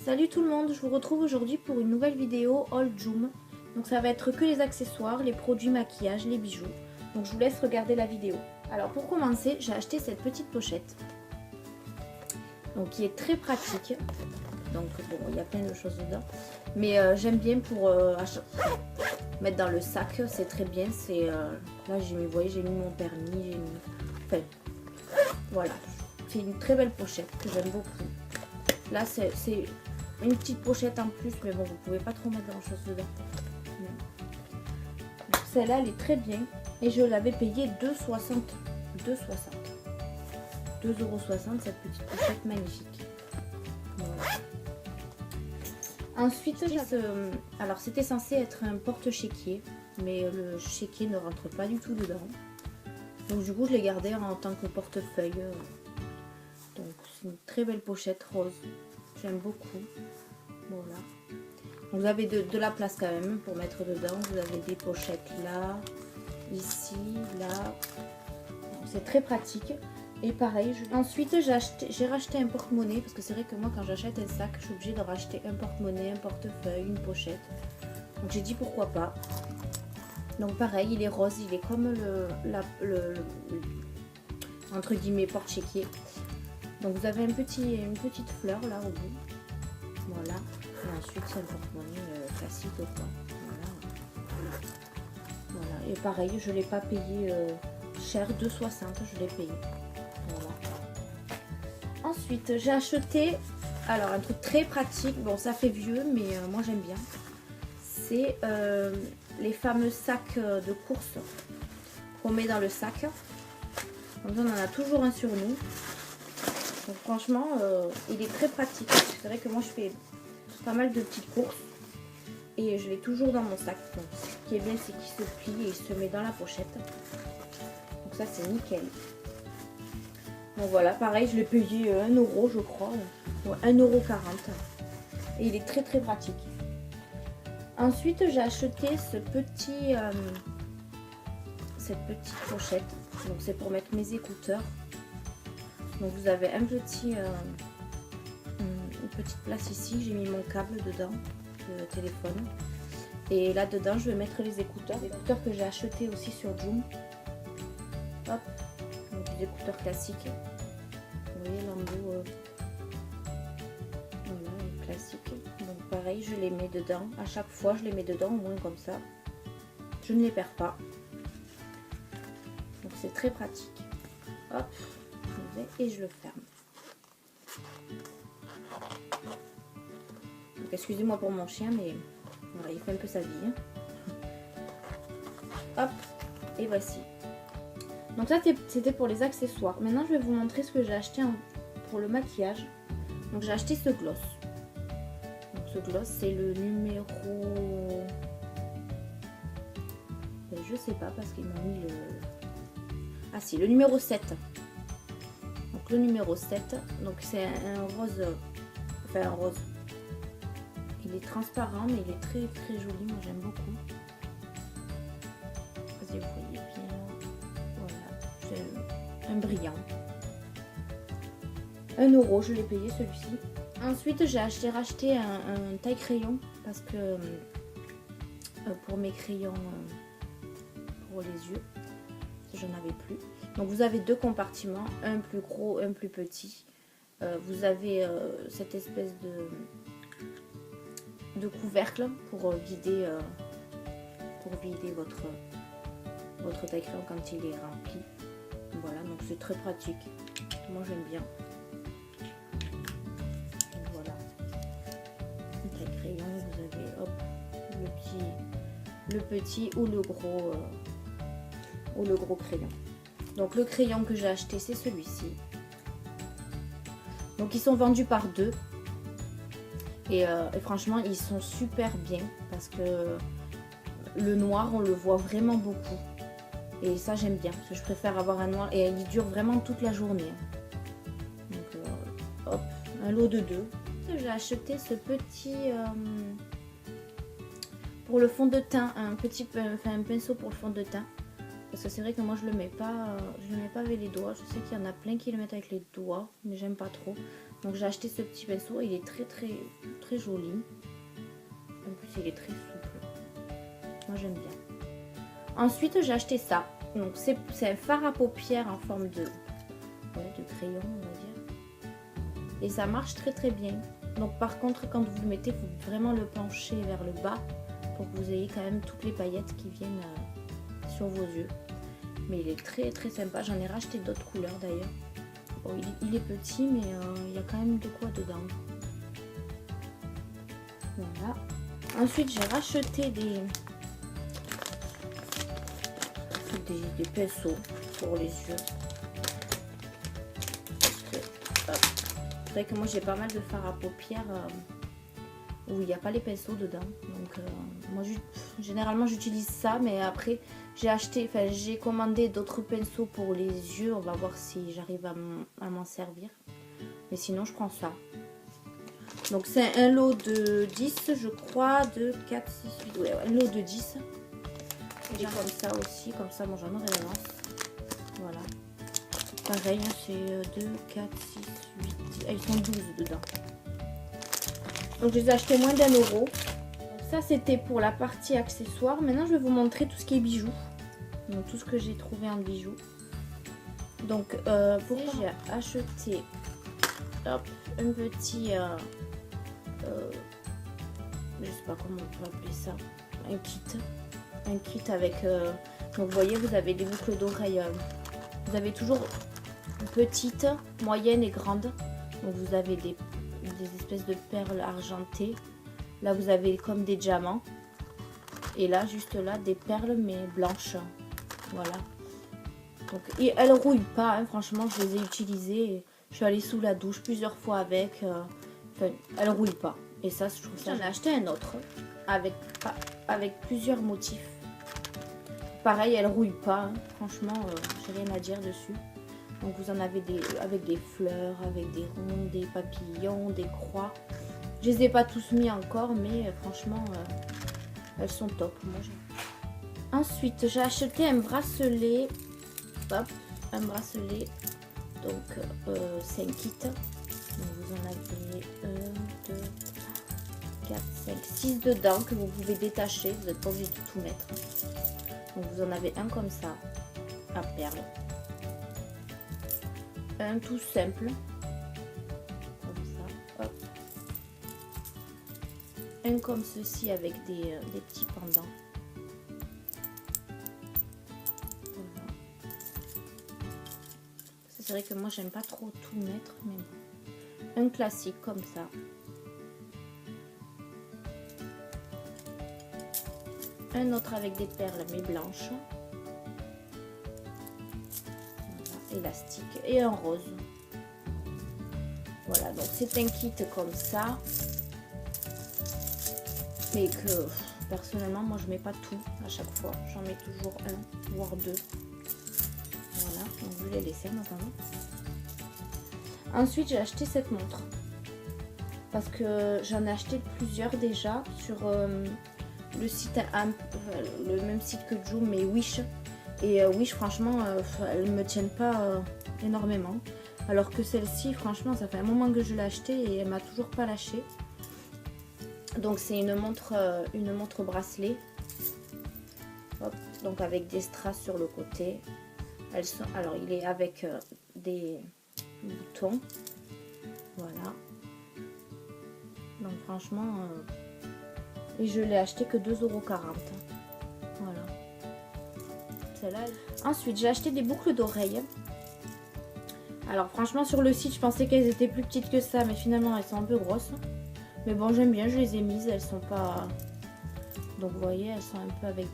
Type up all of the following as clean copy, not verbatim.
Salut tout le monde, je vous retrouve aujourd'hui pour une nouvelle vidéo haul Joom. Donc ça va être que les accessoires, les produits maquillage, les bijoux. Donc je vous laisse regarder la vidéo. Alors pour commencer, j'ai acheté cette petite pochette. Donc qui est très pratique. Donc bon, il y a plein de choses dedans. Mais j'aime bien pour mettre dans le sac, c'est très bien. C'est là j'ai mis, vous voyez, j'ai mis mon permis, j'ai mis... Enfin, voilà. C'est une très belle pochette que j'aime beaucoup. Là c'est une petite pochette en plus, mais bon, vous pouvez pas trop mettre grand chose dedans. Celle-là, elle est très bien. Et je l'avais payée 2,60 €, cette petite pochette magnifique. Voilà. Ensuite, alors c'était censé être un porte-chéquier, mais le chéquier ne rentre pas du tout dedans. Donc du coup, je l'ai gardé en tant que portefeuille. Donc c'est une très belle pochette rose. J'aime beaucoup. Voilà. Vous avez de la place quand même pour mettre dedans. Vous avez des pochettes là, ici, là. C'est très pratique. Et pareil, ensuite j'ai racheté un porte-monnaie. Parce que c'est vrai que moi quand j'achète un sac, je suis obligée de racheter un porte-monnaie, un portefeuille, une pochette. Donc j'ai dit pourquoi pas. Donc pareil, il est rose, il est comme le entre guillemets porte-chéquier. Donc vous avez une petite fleur là au bout. Voilà. Et ensuite c'est un porte-monnaie classique quoi. Voilà. Et pareil, je ne l'ai pas payé cher, 2,60 €, je l'ai payé. Voilà. Ensuite j'ai acheté, alors un truc très pratique, bon ça fait vieux mais moi j'aime bien. C'est les fameux sacs de course qu'on met dans le sac. Comme ça on en a toujours un sur nous. Donc franchement, il est très pratique. C'est vrai que moi je fais pas mal de petites courses et je l'ai toujours dans mon sac. Donc, ce qui est bien, c'est qu'il se plie et il se met dans la pochette. Donc ça c'est nickel. Donc voilà, pareil, je l'ai payé 1 € je crois, ou 1,40 €. Et il est très très pratique. Ensuite j'ai acheté cette petite pochette. Donc c'est pour mettre mes écouteurs. Donc vous avez une petite place ici, j'ai mis mon câble dedans, le téléphone. Et là dedans je vais mettre les écouteurs que j'ai acheté aussi sur Joom. Hop, donc des écouteurs classiques. Vous voyez l'embout, voilà, classique. Donc pareil, je les mets dedans, à chaque fois je les mets dedans au moins comme ça. Je ne les perds pas. Donc c'est très pratique. Hop. Et je le ferme. Excusez-moi pour mon chien, mais voilà, il fait un peu sa vie. Hop, et voici. Donc ça c'était pour les accessoires. Maintenant je vais vous montrer ce que j'ai acheté pour le maquillage. Donc j'ai acheté ce gloss. Donc ce gloss c'est le numéro... Je sais pas parce qu'ils m'ont mis le... Ah si, le numéro 7. Donc le numéro 7, donc c'est un rose, enfin un rose, il est transparent mais il est très très joli, moi j'aime beaucoup. Vous voyez bien, voilà, c'est un brillant. 1 € je l'ai payé celui-ci. Ensuite j'ai racheté un taille crayon parce que pour mes crayons pour les yeux, j'en avais plus. Donc vous avez deux compartiments, un plus gros, un plus petit. Vous avez cette espèce de couvercle pour vider votre taille crayon quand il est rempli. Voilà, donc c'est très pratique. Moi j'aime bien. Donc, voilà. Une taille crayon, vous avez hop, le petit ou le gros crayon. Donc le crayon que j'ai acheté c'est celui-ci. Donc ils sont vendus par deux. Et franchement ils sont super bien. Parce que le noir on le voit vraiment beaucoup. Et ça j'aime bien. Parce que je préfère avoir un noir. Et il dure vraiment toute la journée. Donc hop, un lot de deux. J'ai acheté ce petit... pour le fond de teint. Un pinceau pour le fond de teint. Parce que c'est vrai que moi je le mets pas avec les doigts. Je sais qu'il y en a plein qui le mettent avec les doigts, mais j'aime pas trop. Donc j'ai acheté ce petit pinceau, il est très joli. En plus il est très souple. Moi j'aime bien. Ensuite j'ai acheté ça. Donc c'est un fard à paupières en forme de crayon, on va dire. Et ça marche très bien. Donc par contre quand vous le mettez, il faut vraiment le pencher vers le bas pour que vous ayez quand même toutes les paillettes qui viennent sur vos yeux. Mais il est très sympa. J'en ai racheté d'autres couleurs d'ailleurs. Bon, il est petit, mais il y a quand même de quoi dedans. Voilà. Ensuite, j'ai racheté des pinceaux pour les yeux. C'est vrai que moi, j'ai pas mal de fard à paupières où il n'y a pas les pinceaux dedans. Donc, moi, généralement, j'utilise ça, mais après, j'ai commandé d'autres pinceaux pour les yeux. On va voir si j'arrive à m'en servir. Mais sinon, je prends ça. Donc, c'est un lot de 10, je crois, de 4, 6, 8. Ouais, un lot de 10. Et comme ça aussi, comme ça, bon, j'en aurai l'avance. Voilà. Pareil, hein, c'est 2, 4, 6, 8. Ah, ils sont 12 dedans. Donc, je les ai achetés moins d'1 €. Ça c'était pour la partie accessoires. Maintenant je vais vous montrer tout ce qui est bijoux. Donc tout ce que j'ai trouvé en bijoux. Donc pourquoi j'ai acheté un petit je sais pas comment on peut appeler ça, un kit avec donc vous voyez, vous avez des boucles d'oreilles, vous avez toujours petites, moyennes et grandes. Donc vous avez des espèces de perles argentées. Là, vous avez comme des diamants. Et là, juste là, des perles, mais blanches. Voilà. Donc, et elles ne rouillent pas. Hein. Franchement, je les ai utilisées. Je suis allée sous la douche plusieurs fois avec. Enfin, elles ne rouillent pas. Et ça, je trouve ça... J'en ai acheté un autre avec plusieurs motifs. Pareil, elles ne rouillent pas. Hein. Franchement, j'ai rien à dire dessus. Donc, vous en avez avec des fleurs, avec des ronds, des papillons, des croix. Je les ai pas tous mis encore, mais franchement, elles sont top. Moi, ensuite, j'ai acheté un bracelet. Hop, un bracelet. Donc, c'est un kit. Donc, vous en avez 1, 2, 3, 4, 5, 6 dedans que vous pouvez détacher. Vous n'êtes pas obligé de tout mettre. Donc, vous en avez un comme ça, à perles. Un tout simple. Comme ça, hop. Un comme ceci avec des petits pendants. Voilà. C'est vrai que moi j'aime pas trop tout mettre, mais bon. Un classique comme ça. Un autre avec des perles mais blanches. Voilà, élastique. Et un rose. Voilà, donc c'est un kit comme ça. Mais que personnellement moi je mets pas tout à chaque fois, j'en mets toujours un voire deux. Voilà, donc je vais les laisser en attendant. Ensuite j'ai acheté cette montre parce que j'en ai acheté plusieurs déjà sur le site le même site que Joom, mais Wish. Et Wish franchement elles me tiennent pas énormément, alors que celle-ci franchement ça fait un moment que je l'ai achetée et elle m'a toujours pas lâché. Donc c'est une montre bracelet. Hop, donc avec des strass sur le côté. Alors il est avec des boutons. Voilà. Donc franchement, et je l'ai acheté que 2,40 €. Voilà. Celle-là. Ensuite j'ai acheté des boucles d'oreilles. Alors franchement sur le site je pensais qu'elles étaient plus petites que ça, mais finalement elles sont un peu grosses. Mais bon, j'aime bien, je les ai mises, elles sont pas... Donc vous voyez, elles sont un peu avec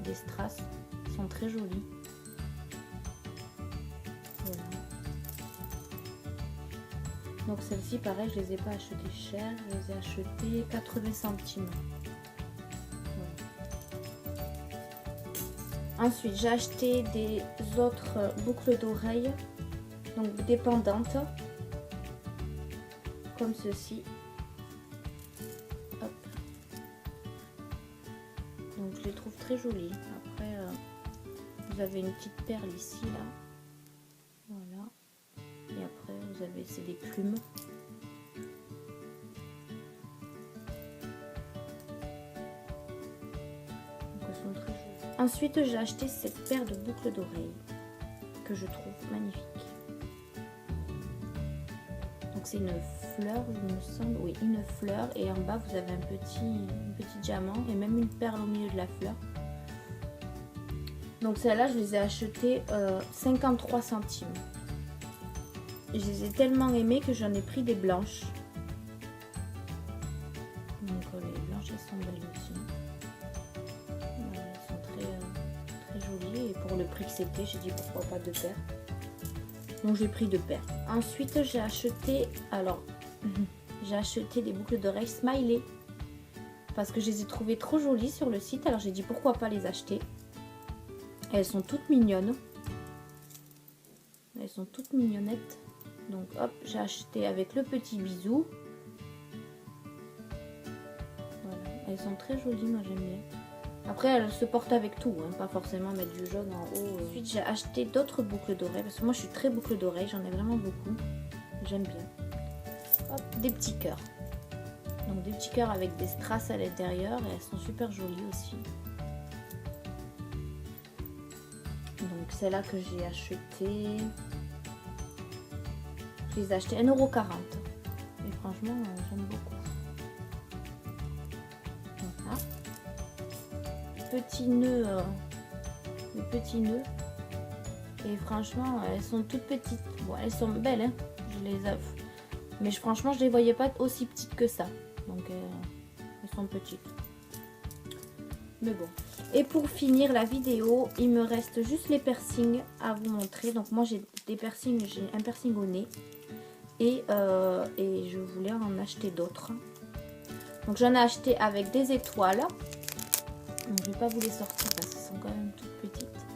des strass. Elles sont très jolies. Voilà. Donc celles-ci, pareil, je les ai pas achetées chères. Je les ai achetées 80 centimes. Voilà. Ensuite, j'ai acheté des autres boucles d'oreilles. Donc des pendantes. Comme ceci. Donc je les trouve très jolies. Après, vous avez une petite perle ici, là. Voilà. Et après, vous avez, c'est des plumes. Ensuite, j'ai acheté cette paire de boucles d'oreilles que je trouve magnifique. Donc c'est une fleur, il me semble, oui, une fleur, et en bas vous avez un petit diamant et même une perle au milieu de la fleur. Donc celles-là, je les ai achetées 53 centimes. Je les ai tellement aimées que j'en ai pris des blanches. Donc les blanches, elles sont belles aussi. Elles sont très jolies, et pour le prix que c'était, j'ai dit pourquoi pas deux paires. Donc j'ai pris deux paires. Ensuite j'ai acheté, j'ai acheté des boucles d'oreilles smiley parce que je les ai trouvées trop jolies sur le site. Alors j'ai dit pourquoi pas les acheter. Elles sont toutes mignonnes. Elles sont toutes mignonnettes. Donc hop, j'ai acheté avec le petit bisou. Voilà, elles sont très jolies, moi j'aime bien. Après, elle se porte avec tout, hein, pas forcément mettre du jaune en haut. Ensuite, j'ai acheté d'autres boucles d'oreilles, parce que moi, je suis très boucle d'oreilles, j'en ai vraiment beaucoup. J'aime bien. Hop, des petits cœurs. Donc, des petits cœurs avec des strass à l'intérieur, et elles sont super jolies aussi. Donc, celle-là que j'ai acheté, je les ai achetées 1,40 €. Et franchement, j'aime beaucoup. Voilà. Petit nœud, le petit nœud, et franchement elles sont toutes petites. Bon, elles sont belles, hein, je les avoue, mais franchement je les voyais pas aussi petites que ça, donc elles sont petites, mais bon. Et pour finir la vidéo, il me reste juste les piercings à vous montrer. Donc moi j'ai des piercings, j'ai un piercing au nez, et je voulais en acheter d'autres. Donc j'en ai acheté avec des étoiles. Donc, je ne vais pas vous les sortir parce qu'elles sont quand même toutes petites.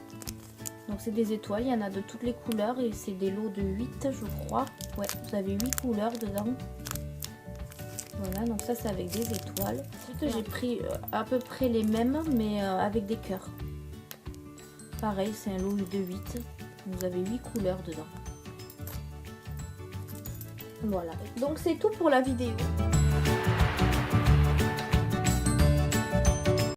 Donc c'est des étoiles, il y en a de toutes les couleurs et c'est des lots de 8 je crois. Ouais, vous avez 8 couleurs dedans. Voilà, donc ça c'est avec des étoiles. Ensuite j'ai pris à peu près les mêmes mais avec des cœurs. Pareil, c'est un lot de 8. Vous avez 8 couleurs dedans. Voilà, donc c'est tout pour la vidéo.